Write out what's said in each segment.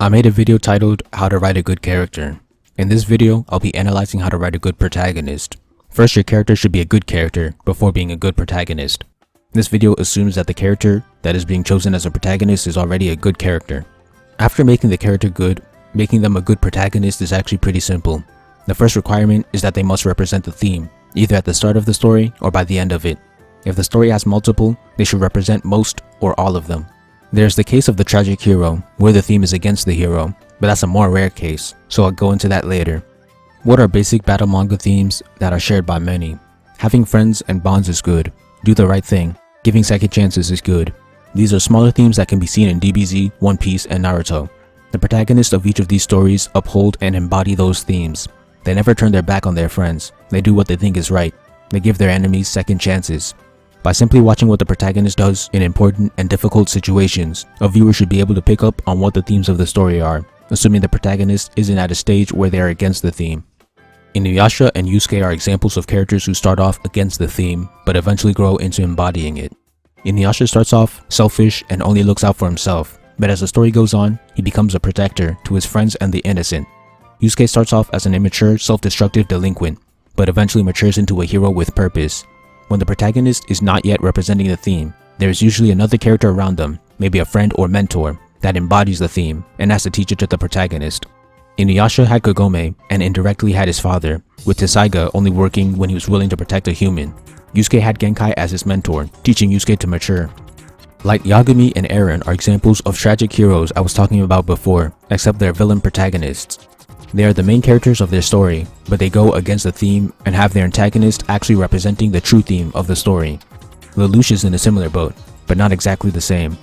I made a video titled How to Write a Good Character. In this video, I'll be analyzing how to write a good protagonist. First, your character should be a good character before being a good protagonist. This video assumes that the character that is being chosen as a protagonist is already a good character. After making the character good, making them a good protagonist is actually pretty simple. The first requirement is that they must represent the theme, either at the start of the story or by the end of it. If the story has multiple, they should represent most or all of them. There's the case of the tragic hero, where the theme is against the hero, but that's a more rare case, so I'll go into that later. What are basic battle manga themes that are shared by many? Having friends and bonds is good. Do the right thing. Giving second chances is good. These are smaller themes that can be seen in DBZ, One Piece, and Naruto. The protagonists of each of these stories uphold and embody those themes. They never turn their back on their friends. They do what they think is right. They give their enemies second chances. By simply watching what the protagonist does in important and difficult situations, a viewer should be able to pick up on what the themes of the story are, assuming the protagonist isn't at a stage where they are against the theme. Inuyasha and Yusuke are examples of characters who start off against the theme, but eventually grow into embodying it. Inuyasha starts off selfish and only looks out for himself, but as the story goes on, he becomes a protector to his friends and the innocent. Yusuke starts off as an immature, self-destructive delinquent, but eventually matures into a hero with purpose. When the protagonist is not yet representing the theme, there is usually another character around them, maybe a friend or mentor, that embodies the theme and has to teach it to the protagonist. Inuyasha had Kagome and indirectly had his father, with Tessaiga only working when he was willing to protect a human. Yusuke had Genkai as his mentor, teaching Yusuke to mature. Light Yagami and Eren are examples of tragic heroes I was talking about before, except they're villain protagonists. They are the main characters of their story, but they go against the theme and have their antagonist actually representing the true theme of the story. Lelouch is in a similar boat, but not exactly the same.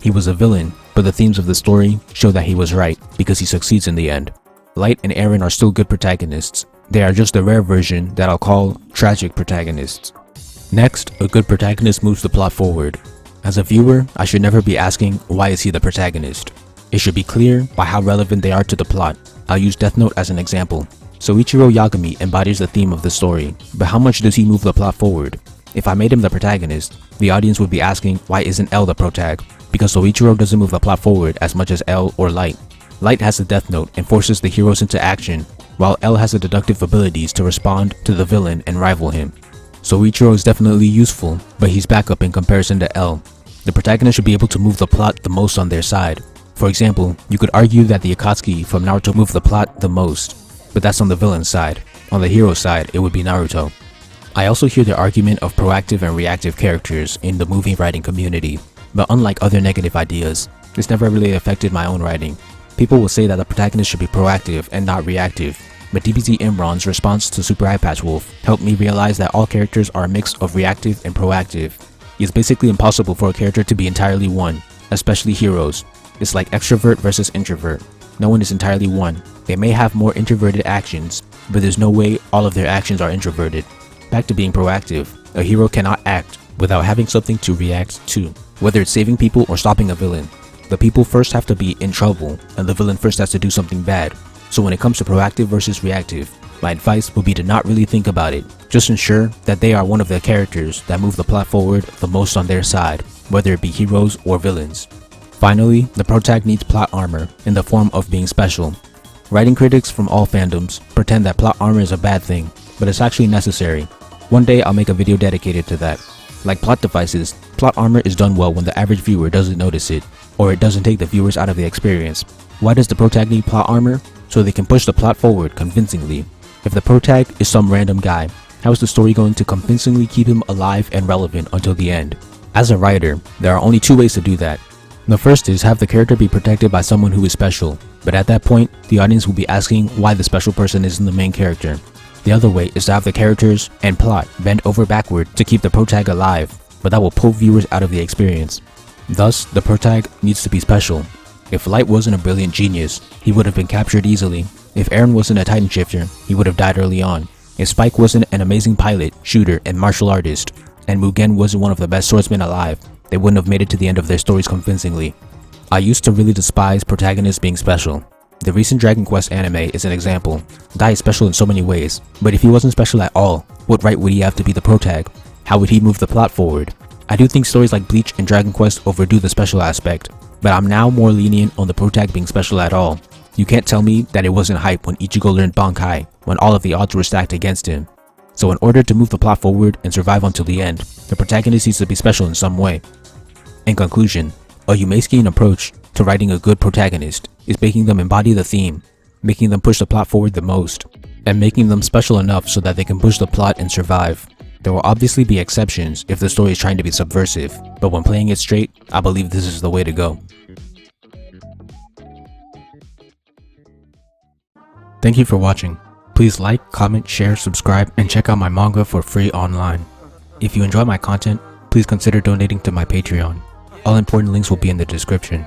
He was a villain, but the themes of the story show that he was right because he succeeds in the end. Light and Eren are still good protagonists. They are just the rare version that I'll call tragic protagonists. Next, a good protagonist moves the plot forward. As a viewer, I should never be asking, why is he the protagonist? It should be clear by how relevant they are to the plot. I'll use Death Note as an example. Soichiro Yagami embodies the theme of the story, but how much does he move the plot forward? If I made him the protagonist, the audience would be asking, why isn't L the protag? Because Soichiro doesn't move the plot forward as much as L or Light. Light has the Death Note and forces the heroes into action, while L has the deductive abilities to respond to the villain and rival him. Soichiro is definitely useful, but he's backup in comparison to L. The protagonist should be able to move the plot the most on their side. For example, you could argue that the Akatsuki from Naruto move the plot the most, but that's on the villain's side. On the hero side, it would be Naruto. I also hear the argument of proactive and reactive characters in the movie writing community, but unlike other negative ideas, this never really affected my own writing. People will say that the protagonist should be proactive and not reactive, but DBZ Imran's response to Super Eye Patch Wolf helped me realize that all characters are a mix of reactive and proactive. It's basically impossible for a character to be entirely one, especially heroes. It's like extrovert versus introvert. No one is entirely one. They may have more introverted actions, but there's no way all of their actions are introverted. Back to being proactive, a hero cannot act without having something to react to, whether it's saving people or stopping a villain. The people first have to be in trouble, and the villain first has to do something bad. So when it comes to proactive versus reactive, my advice would be to not really think about it. Just ensure that they are one of the characters that move the plot forward the most on their side, whether it be heroes or villains. Finally, the protag needs plot armor in the form of being special. Writing critics from all fandoms pretend that plot armor is a bad thing, but it's actually necessary. One day I'll make a video dedicated to that. Like plot devices, plot armor is done well when the average viewer doesn't notice it, or it doesn't take the viewers out of the experience. Why does the protag need plot armor? So they can push the plot forward convincingly. If the protag is some random guy, how is the story going to convincingly keep him alive and relevant until the end? As a writer, there are only two ways to do that. The first is have the character be protected by someone who is special, but at that point, the audience will be asking why the special person isn't the main character. The other way is to have the characters and plot bend over backward to keep the protag alive, but that will pull viewers out of the experience. Thus, the protag needs to be special. If Light wasn't a brilliant genius, he would have been captured easily. If Eren wasn't a Titan shifter, he would have died early on. If Spike wasn't an amazing pilot, shooter, and martial artist, and Mugen wasn't one of the best swordsmen alive, they wouldn't have made it to the end of their stories convincingly. I used to really despise protagonists being special. The recent Dragon Quest anime is an example. Guy is special in so many ways, but if he wasn't special at all, what right would he have to be the protag? How would he move the plot forward? I do think stories like Bleach and Dragon Quest overdo the special aspect. but I'm now more lenient on the protag being special at all. You can't tell me that it wasn't hype when Ichigo learned Bankai, when all of the odds were stacked against him. So in order to move the plot forward and survive until the end, the protagonist needs to be special in some way. In conclusion, a Yumeiskian approach to writing a good protagonist is making them embody the theme, making them push the plot forward the most, and making them special enough so that they can push the plot and survive. There will obviously be exceptions if the story is trying to be subversive, but when playing it straight, I believe this is the way to go. Thank you for watching. Please like, comment, share, subscribe, and check out my manga for free online. If you enjoy my content, please consider donating to my Patreon. All important links will be in the description.